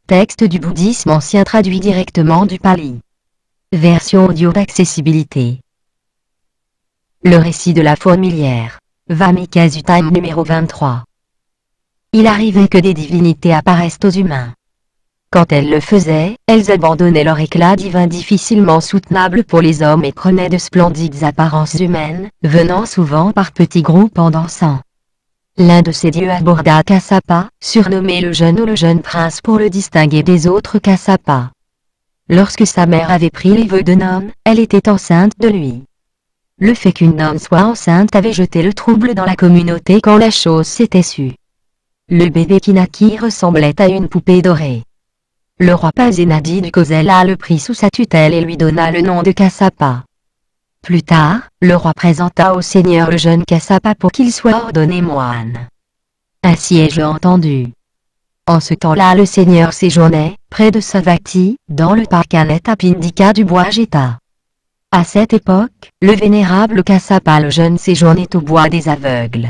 Texte du bouddhisme ancien traduit directement du pali. Version audio d'accessibilité. Le récit de la fourmilière. Vamikasutam numéro 23. Il arrivait que des divinités apparaissent aux humains. Quand elles le faisaient, elles abandonnaient leur éclat divin difficilement soutenable pour les hommes et prenaient de splendides apparences humaines, venant souvent par petits groupes en dansant. L'un de ces dieux aborda Kassapa, surnommé le jeune ou le jeune prince pour le distinguer des autres Kassapas. Lorsque sa mère avait pris les vœux d'un homme, elle était enceinte de lui. Le fait qu'une nonne soit enceinte avait jeté le trouble dans la communauté quand la chose s'était sue. Le bébé qui naquit ressemblait à une poupée dorée. Le roi Pasenadi du Kosala le prit sous sa tutelle et lui donna le nom de Kassapa. Plus tard, le roi présenta au seigneur le jeune Kassapa pour qu'il soit ordonné moine. Ainsi ai-je entendu. En ce temps-là le seigneur séjournait, près de Savatthi, dans le parc Anetapindika du bois Jeta. À cette époque, le vénérable Kassapa le jeune séjournait au bois des aveugles.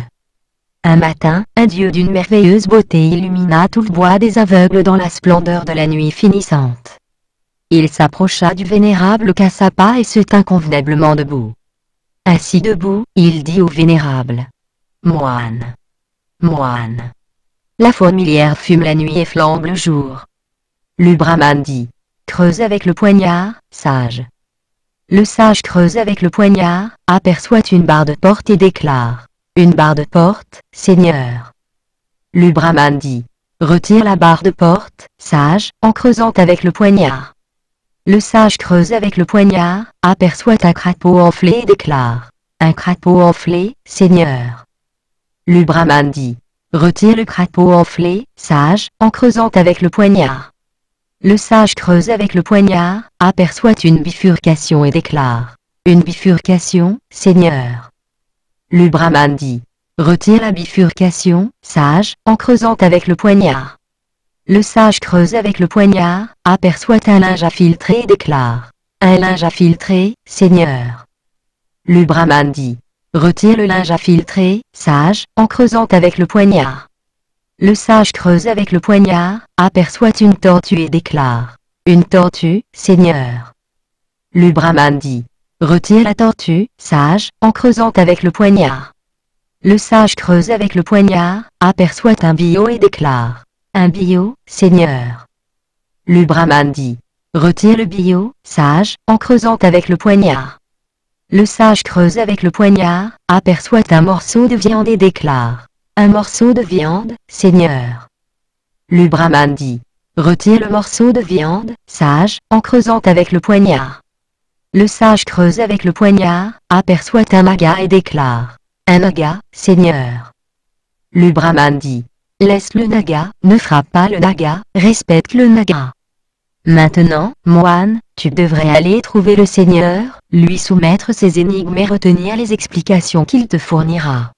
Un matin, un dieu d'une merveilleuse beauté illumina tout le bois des aveugles dans la splendeur de la nuit finissante. Il s'approcha du vénérable Kassapa et se tint convenablement debout. Ainsi debout, il dit au vénérable: Moine, moine. La fourmilière fume la nuit et flambe le jour. Le brahmane dit: creuse avec le poignard, sage. Le sage creuse avec le poignard, aperçoit une barre de porte et déclare: une barre de porte, Seigneur. Le brahmane dit: retire la barre de porte, sage, en creusant avec le poignard. Le sage creuse avec le poignard, aperçoit un crapaud enflé et déclare: un crapaud enflé, Seigneur. Le brahmane dit: retire le crapaud enflé, sage, en creusant avec le poignard. Le sage creuse avec le poignard, aperçoit une bifurcation et déclare: une bifurcation, Seigneur. Le brahmane dit: retire la bifurcation, sage, en creusant avec le poignard. Le sage creuse avec le poignard, aperçoit un linge à filtrer et déclare: un linge à filtrer, Seigneur. Le brahmane dit: retire le linge à filtrer, sage, en creusant avec le poignard. Le sage creuse avec le poignard, aperçoit une tortue et déclare: une tortue, Seigneur. Le brahmane dit: retire la tortue, sage, en creusant avec le poignard. Le sage creuse avec le poignard, aperçoit un billot et déclare: un billot, Seigneur. Le brahmane dit: retire le billot, sage, en creusant avec le poignard. Le sage creuse avec le poignard, aperçoit un morceau de viande et déclare: un morceau de viande, Seigneur. Le brahmane dit: retire le morceau de viande, sage, en creusant avec le poignard. Le sage creuse avec le poignard, aperçoit un naga et déclare: un naga, Seigneur. Le brahmane dit: laisse le naga, ne frappe pas le naga, respecte le naga. Maintenant, moine, tu devrais aller trouver le Seigneur, lui soumettre ses énigmes et retenir les explications qu'il te fournira.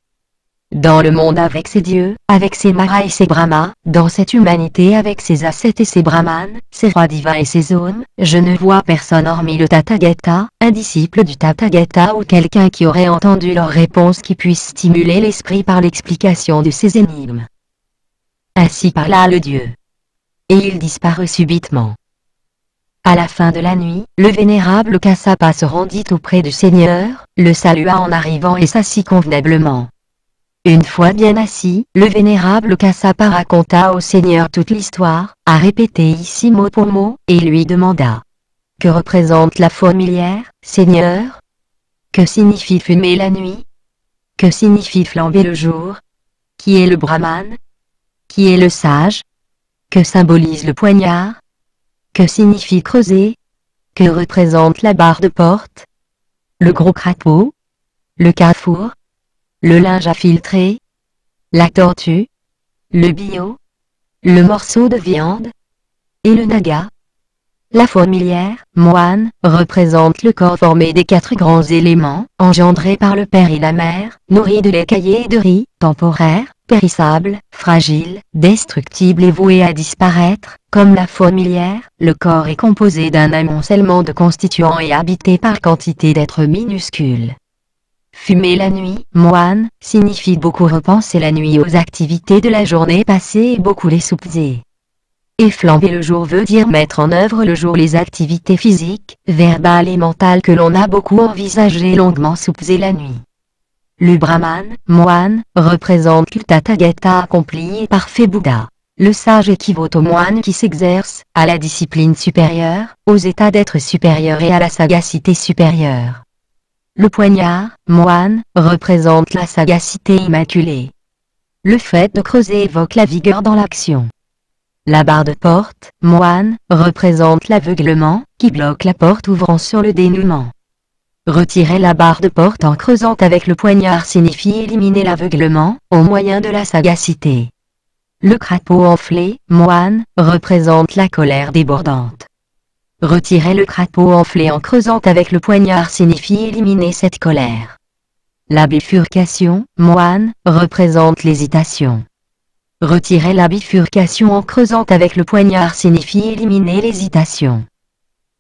Dans le monde avec ses dieux, avec ses maras et ses brahmas, dans cette humanité avec ses ascètes et ses brahmanes, ses rois divins et ses zones, je ne vois personne hormis le Tathagata, un disciple du Tathagata ou quelqu'un qui aurait entendu leurs réponses qui puisse stimuler l'esprit par l'explication de ces énigmes. Ainsi parla le dieu. Et il disparut subitement. À la fin de la nuit, le vénérable Kassapa se rendit auprès du Seigneur, le salua en arrivant et s'assit convenablement. Une fois bien assis, le vénérable Kassapa raconta au Seigneur toute l'histoire, à répéter ici mot pour mot, et lui demanda: que représente la fourmilière, Seigneur? Que signifie fumer la nuit? Que signifie flamber le jour? Qui est le brahmane? Qui est le sage? Que symbolise le poignard? Que signifie creuser? Que représente la barre de porte? Le gros crapaud? Le carrefour? Le linge à filtrer? La tortue? Le billot? Le morceau de viande? Et le naga? La fourmilière, moine, représente le corps formé des 4 grands éléments, engendrés par le père et la mère, nourris de lait caillé et de riz, temporaire, périssable, fragile, destructible et voué à disparaître. Comme la fourmilière, le corps est composé d'un amoncellement de constituants et habité par quantité d'êtres minuscules. Fumer la nuit, moine, signifie beaucoup repenser la nuit aux activités de la journée passée et beaucoup les souper. Et flamber le jour veut dire mettre en œuvre le jour les activités physiques, verbales et mentales que l'on a beaucoup envisagées longuement soupesées la nuit. Le Brahman, moine, représente le Tathagata accompli et parfait Bouddha. Le sage équivaut au moine qui s'exerce, à la discipline supérieure, aux états d'être supérieur et à la sagacité supérieure. Le poignard, moine, représente la sagacité immaculée. Le fait de creuser évoque la vigueur dans l'action. La barre de porte, moine, représente l'aveuglement, qui bloque la porte ouvrant sur le dénouement. Retirer la barre de porte en creusant avec le poignard signifie éliminer l'aveuglement, au moyen de la sagacité. Le crapaud enflé, moine, représente la colère débordante. Retirer le crapaud enflé en creusant avec le poignard signifie éliminer cette colère. La bifurcation, moine, représente l'hésitation. Retirer la bifurcation en creusant avec le poignard signifie éliminer l'hésitation.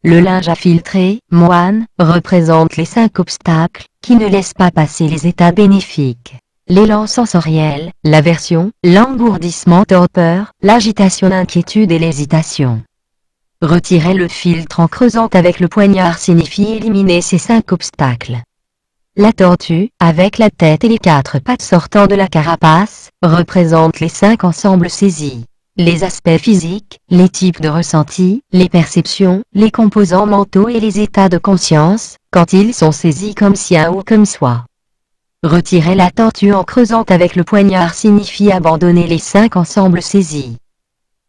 Le linge à filtrer, moine, représente les 5 obstacles, qui ne laissent pas passer les états bénéfiques. L'élan sensoriel, l'aversion, l'engourdissement torpeur, l'agitation l'inquiétude et l'hésitation. Retirer le filtre en creusant avec le poignard signifie éliminer ces 5 obstacles. La tortue, avec la tête et les 4 pattes sortant de la carapace, représente les 5 ensembles saisis. Les aspects physiques, les types de ressentis, les perceptions, les composants mentaux et les états de conscience, quand ils sont saisis comme sien ou comme soi. Retirer la tortue en creusant avec le poignard signifie abandonner les 5 ensembles saisis.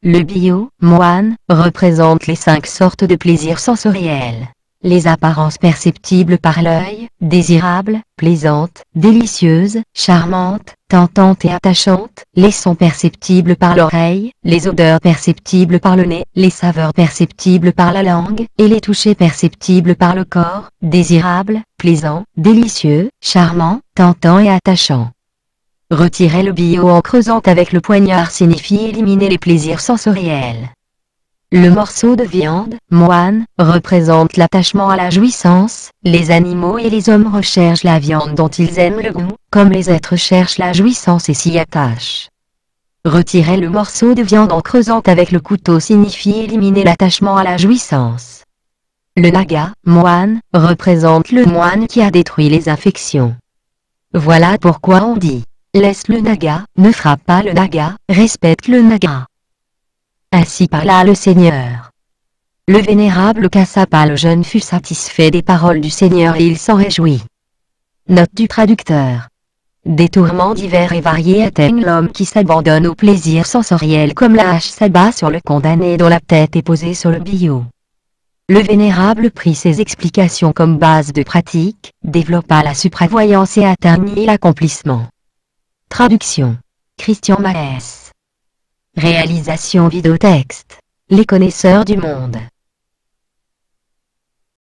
Le bio, moine, représente les 5 sortes de plaisirs sensoriels. Les apparences perceptibles par l'œil, désirables, plaisantes, délicieuses, charmantes, tentantes et attachantes, les sons perceptibles par l'oreille, les odeurs perceptibles par le nez, les saveurs perceptibles par la langue, et les touchés perceptibles par le corps, désirables, plaisants, délicieux, charmants, tentants et attachants. Retirer le bio en creusant avec le poignard signifie éliminer les plaisirs sensoriels. Le morceau de viande, moine, représente l'attachement à la jouissance. Les animaux et les hommes recherchent la viande dont ils aiment le goût, comme les êtres cherchent la jouissance et s'y attachent. Retirer le morceau de viande en creusant avec le couteau signifie éliminer l'attachement à la jouissance. Le naga, moine, représente le moine qui a détruit les affections. Voilà pourquoi on dit « Laisse le naga, ne frappe pas le naga, respecte le naga ». Ainsi parla le Seigneur. Le vénérable Kassapa le jeune fut satisfait des paroles du Seigneur et il s'en réjouit. Note du traducteur. Des tourments divers et variés atteignent l'homme qui s'abandonne au plaisir sensoriel comme la hache s'abat sur le condamné dont la tête est posée sur le billot. Le vénérable prit ces explications comme base de pratique, développa la supravoyance et atteignit l'accomplissement. Traduction. Christian Maes. Réalisation vidéotexte. Les connaisseurs du monde.